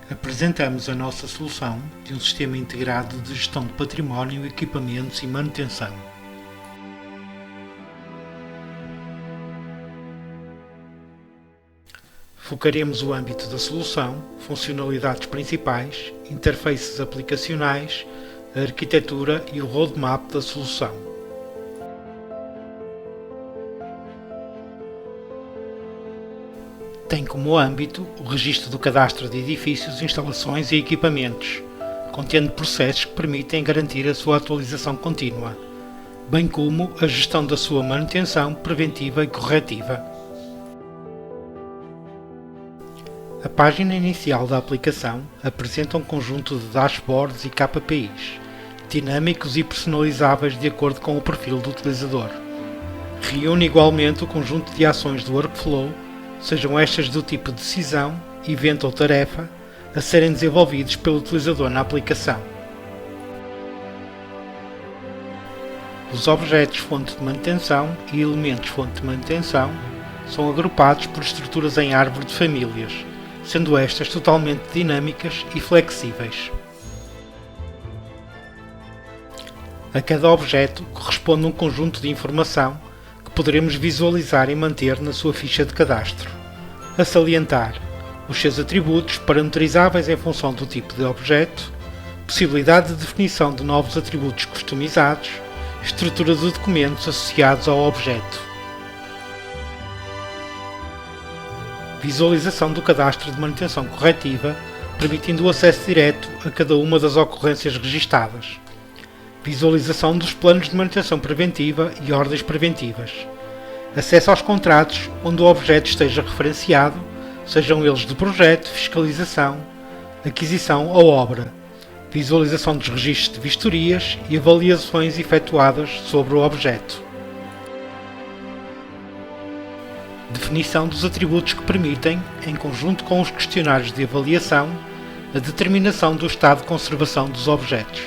Apresentamos a nossa solução de um sistema integrado de gestão de património, equipamentos e manutenção. Focaremos o âmbito da solução, funcionalidades principais, interfaces aplicacionais, a arquitetura e o roadmap da solução. Tem como âmbito o registro do cadastro de edifícios, instalações e equipamentos, contendo processos que permitem garantir a sua atualização contínua, bem como a gestão da sua manutenção preventiva e corretiva. A página inicial da aplicação apresenta um conjunto de dashboards e KPIs, dinâmicos e personalizáveis de acordo com o perfil do utilizador. Reúne igualmente o conjunto de ações do workflow, sejam estas do tipo de decisão, evento ou tarefa, a serem desenvolvidos pelo utilizador na aplicação. Os objetos fonte de manutenção e elementos fonte de manutenção são agrupados por estruturas em árvore de famílias, sendo estas totalmente dinâmicas e flexíveis. A cada objeto corresponde um conjunto de informação que poderemos visualizar e manter na sua ficha de cadastro. A salientar, os seus atributos parametrizáveis em função do tipo de objeto, possibilidade de definição de novos atributos customizados, estrutura de documentos associados ao objeto. Visualização do cadastro de manutenção corretiva, permitindo o acesso direto a cada uma das ocorrências registadas. Visualização dos planos de manutenção preventiva e ordens preventivas. Acesso aos contratos onde o objeto esteja referenciado, sejam eles de projeto, fiscalização, aquisição ou obra. Visualização dos registros de vistorias e avaliações efetuadas sobre o objeto. Definição dos atributos que permitem, em conjunto com os questionários de avaliação, a determinação do estado de conservação dos objetos.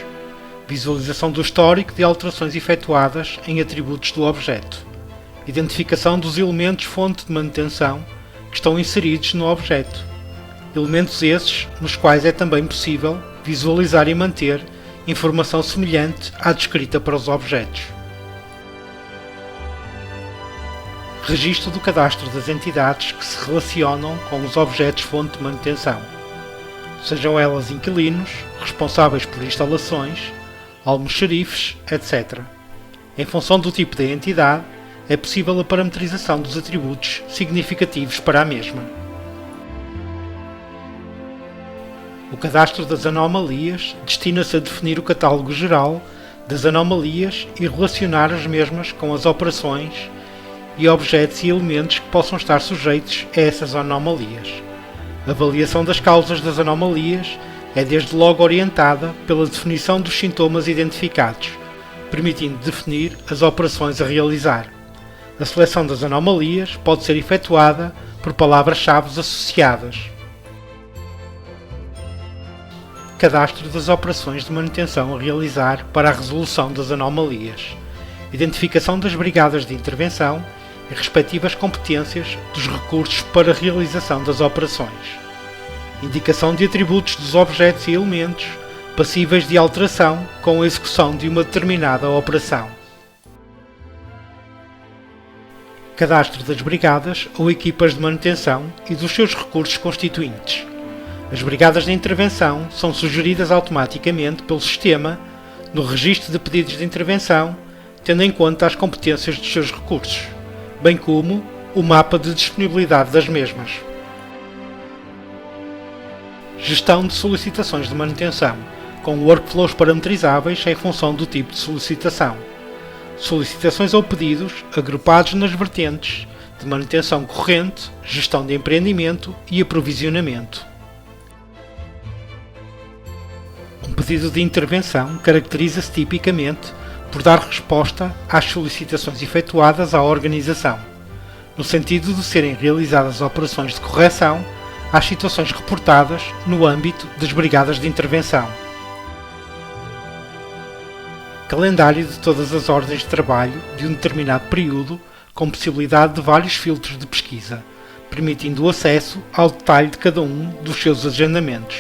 Visualização do histórico de alterações efetuadas em atributos do objeto. Identificação dos elementos fonte de manutenção que estão inseridos no objeto. Elementos esses nos quais é também possível visualizar e manter informação semelhante à descrita para os objetos. Registro do cadastro das entidades que se relacionam com os objetos fonte de manutenção, sejam elas inquilinos, responsáveis por instalações, almoxarifes, etc. Em função do tipo da entidade, é possível a parametrização dos atributos significativos para a mesma. O cadastro das anomalias destina-se a definir o catálogo geral das anomalias e relacionar as mesmas com as operações e objetos e elementos que possam estar sujeitos a essas anomalias. A avaliação das causas das anomalias é desde logo orientada pela definição dos sintomas identificados, permitindo definir as operações a realizar. A seleção das anomalias pode ser efetuada por palavras-chave associadas. Cadastro das operações de manutenção a realizar para a resolução das anomalias. Identificação das brigadas de intervenção e respectivas competências dos recursos para a realização das operações. Indicação de atributos dos objetos e elementos passíveis de alteração com a execução de uma determinada operação. Cadastro das brigadas ou equipas de manutenção e dos seus recursos constituintes. As brigadas de intervenção são sugeridas automaticamente pelo sistema no registro de pedidos de intervenção, tendo em conta as competências dos seus recursos, bem como o mapa de disponibilidade das mesmas. Gestão de solicitações de manutenção, com workflows parametrizáveis em função do tipo de solicitação. Solicitações ou pedidos agrupados nas vertentes de manutenção corrente, gestão de empreendimento e aprovisionamento. Um pedido de intervenção caracteriza-se tipicamente por dar resposta às solicitações efetuadas à organização, no sentido de serem realizadas operações de correção às situações reportadas no âmbito das brigadas de intervenção. Calendário de todas as ordens de trabalho de um determinado período, com possibilidade de vários filtros de pesquisa, permitindo o acesso ao detalhe de cada um dos seus agendamentos.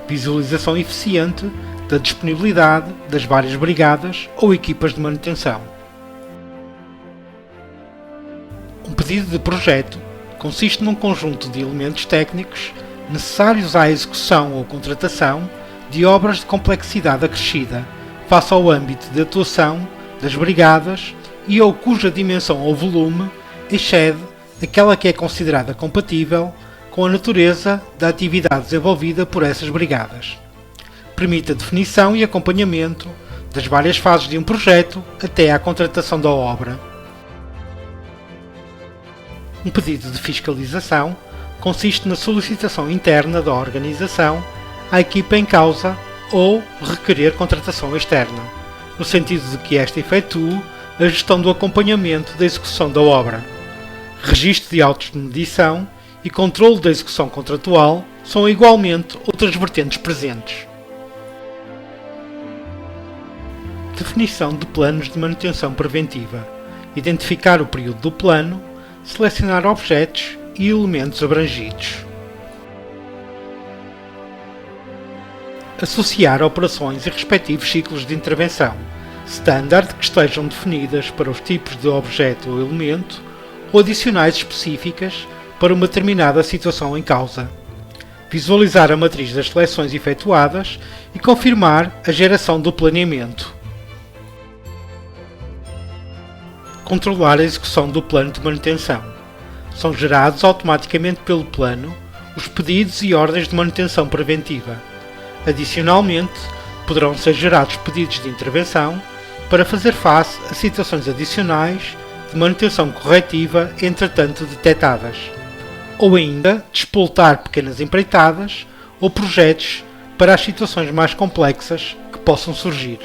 Visualização eficiente da disponibilidade das várias brigadas ou equipas de manutenção. Um pedido de projeto consiste num conjunto de elementos técnicos necessários à execução ou contratação de obras de complexidade acrescida, face ao âmbito de atuação das brigadas e ou cuja dimensão ou volume excede aquela que é considerada compatível com a natureza da atividade desenvolvida por essas brigadas. Permite a definição e acompanhamento das várias fases de um projeto até à contratação da obra. Um pedido de fiscalização consiste na solicitação interna da organização à equipa em causa ou requerer contratação externa, no sentido de que esta efetue a gestão do acompanhamento da execução da obra. Registro de autos de medição e controle da execução contratual são igualmente outras vertentes presentes. Definição de planos de manutenção preventiva. Identificar o período do plano, selecionar objetos e elementos abrangidos. Associar operações e respectivos ciclos de intervenção, standard que estejam definidas para os tipos de objeto ou elemento, ou adicionais específicas para uma determinada situação em causa. Visualizar a matriz das seleções efetuadas e confirmar a geração do planeamento. Controlar a execução do plano de manutenção. São gerados automaticamente pelo plano os pedidos e ordens de manutenção preventiva. Adicionalmente, poderão ser gerados pedidos de intervenção para fazer face a situações adicionais de manutenção corretiva entretanto detectadas, ou ainda despoltar pequenas empreitadas ou projetos para as situações mais complexas que possam surgir.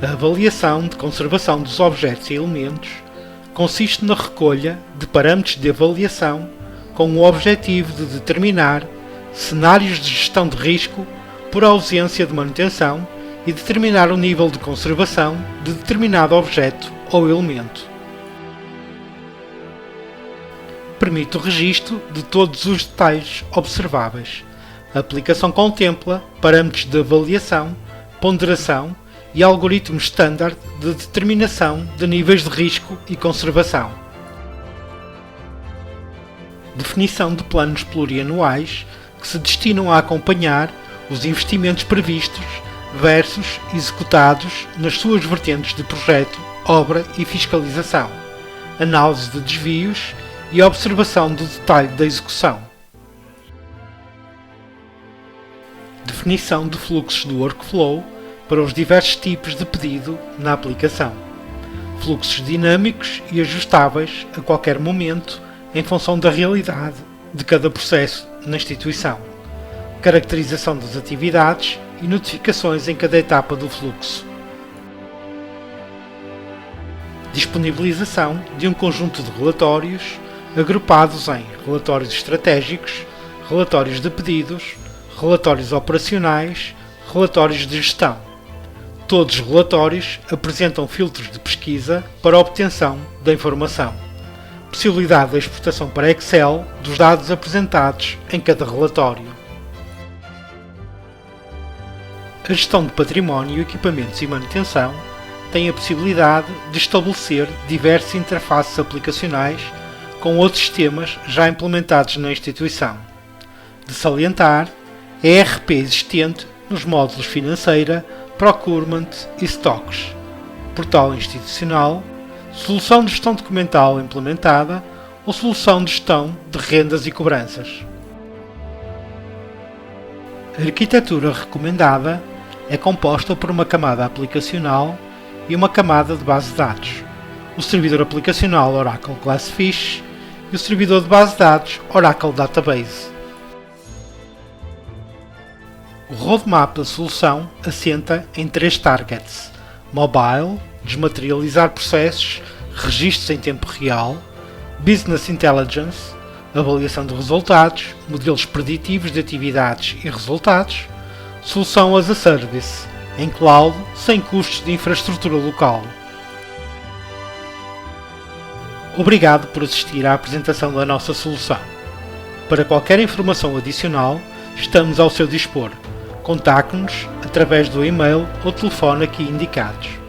A avaliação de conservação dos objetos e elementos consiste na recolha de parâmetros de avaliação com o objetivo de determinar cenários de gestão de risco por ausência de manutenção e determinar o nível de conservação de determinado objeto ou elemento. Permite o registro de todos os detalhes observáveis. A aplicação contempla parâmetros de avaliação, ponderação e algoritmos standard de determinação de níveis de risco e conservação. Definição de planos plurianuais que se destinam a acompanhar os investimentos previstos versus executados nas suas vertentes de projeto, obra e fiscalização, análise de desvios e observação do detalhe da execução. Definição de fluxos do workflow para os diversos tipos de pedido na aplicação. Fluxos dinâmicos e ajustáveis a qualquer momento em função da realidade de cada processo na instituição. Caracterização das atividades e notificações em cada etapa do fluxo. Disponibilização de um conjunto de relatórios agrupados em relatórios estratégicos, relatórios de pedidos, relatórios operacionais, relatórios de gestão. Todos os relatórios apresentam filtros de pesquisa para a obtenção da informação. Possibilidade de exportação para Excel dos dados apresentados em cada relatório. A gestão de património, equipamentos e manutenção tem a possibilidade de estabelecer diversas interfaces aplicacionais com outros sistemas já implementados na instituição. De salientar, a ERP existente nos módulos Financeira, Procurement e Stocks, Portal Institucional, Solução de Gestão Documental implementada ou Solução de Gestão de Rendas e Cobranças. A arquitetura recomendada é composta por uma camada aplicacional e uma camada de base de dados, o servidor aplicacional Oracle Glassfish e o servidor de base de dados Oracle Database. O roadmap da solução assenta em 3 targets: Mobile, desmaterializar processos, registros em tempo real; Business Intelligence, avaliação de resultados, modelos preditivos de atividades e resultados; Solução as a Service, em cloud, sem custos de infraestrutura local. Obrigado por assistir à apresentação da nossa solução. Para qualquer informação adicional, estamos ao seu dispor. Contacte-nos através do e-mail ou telefone aqui indicados.